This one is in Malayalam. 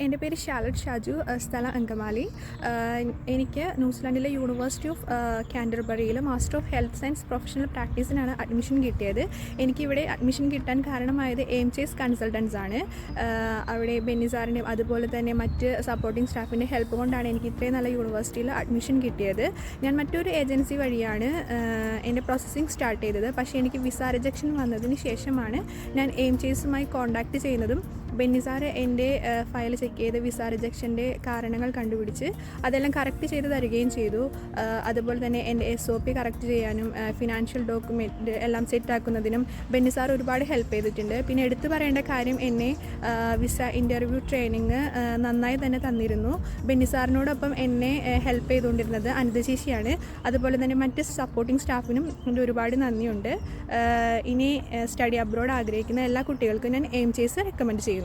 എൻ്റെ പേര് ഷാലറ്റ് ഷാജു, സ്ഥലം അങ്കമാലി. എനിക്ക് ന്യൂസിലാൻഡിലെ യൂണിവേഴ്സിറ്റി ഓഫ് കാൻറ്റർബറിയിൽ master of health science professional പ്രാക്ടീസിനാണ് അഡ്മിഷൻ കിട്ടിയത്. എനിക്കിവിടെ അഡ്മിഷൻ കിട്ടാൻ കാരണമായത് എയിംചേസ് കൺസൾട്ടൻസ് ആണ്. അവിടെ ബെന്നിസാറിൻ്റെയും അതുപോലെ തന്നെ മറ്റ് സപ്പോർട്ടിംഗ് സ്റ്റാഫിൻ്റെ ഹെൽപ്പ് കൊണ്ടാണ് എനിക്ക് ഇത്രയും നല്ല യൂണിവേഴ്സിറ്റിയിൽ അഡ്മിഷൻ കിട്ടിയത്. ഞാൻ മറ്റൊരു ഏജൻസി വഴിയാണ് എൻ്റെ പ്രോസസ്സിങ് സ്റ്റാർട്ട് ചെയ്തത്. പക്ഷേ എനിക്ക് വിസ റിജക്ഷൻ വന്നതിന് ശേഷമാണ് ഞാൻ എയിംചേസുമായി കോൺടാക്റ്റ് ചെയ്യുന്നതും ബെന്നിസാർ എൻ്റെ ഫയൽ ചെക്ക് ചെയ്ത് വിസ റിജക്ഷൻ്റെ കാരണങ്ങൾ കണ്ടുപിടിച്ച് അതെല്ലാം കറക്റ്റ് ചെയ്ത് തരികയും ചെയ്തു. അതുപോലെ തന്നെ എൻ്റെ SOP കറക്റ്റ് ചെയ്യാനും ഫിനാൻഷ്യൽ ഡോക്യുമെൻറ്റ് എല്ലാം സെറ്റാക്കുന്നതിനും ബെന്നിസാർ ഒരുപാട് ഹെൽപ്പ് ചെയ്തിട്ടുണ്ട്. പിന്നെ എടുത്തു പറയേണ്ട കാര്യം, എന്നെ വിസ ഇൻ്റർവ്യൂ ട്രെയിനിങ് നന്നായി തന്നെ തന്നിരുന്നു. ബെന്നിസാറിനോടൊപ്പം എന്നെ ഹെൽപ്പ് ചെയ്തുകൊണ്ടിരുന്നത് അനിത ചേച്ചിയാണ്. അതുപോലെ തന്നെ മറ്റ് സപ്പോർട്ടിംഗ് സ്റ്റാഫിനും എൻ്റെ ഒരുപാട് നന്ദിയുണ്ട്. ഇനി സ്റ്റഡി അബ്രോഡ് ആഗ്രഹിക്കുന്ന എല്ലാ കുട്ടികൾക്കും ഞാൻ എയിംചേസ് റെക്കമെൻഡ് ചെയ്യുന്നു.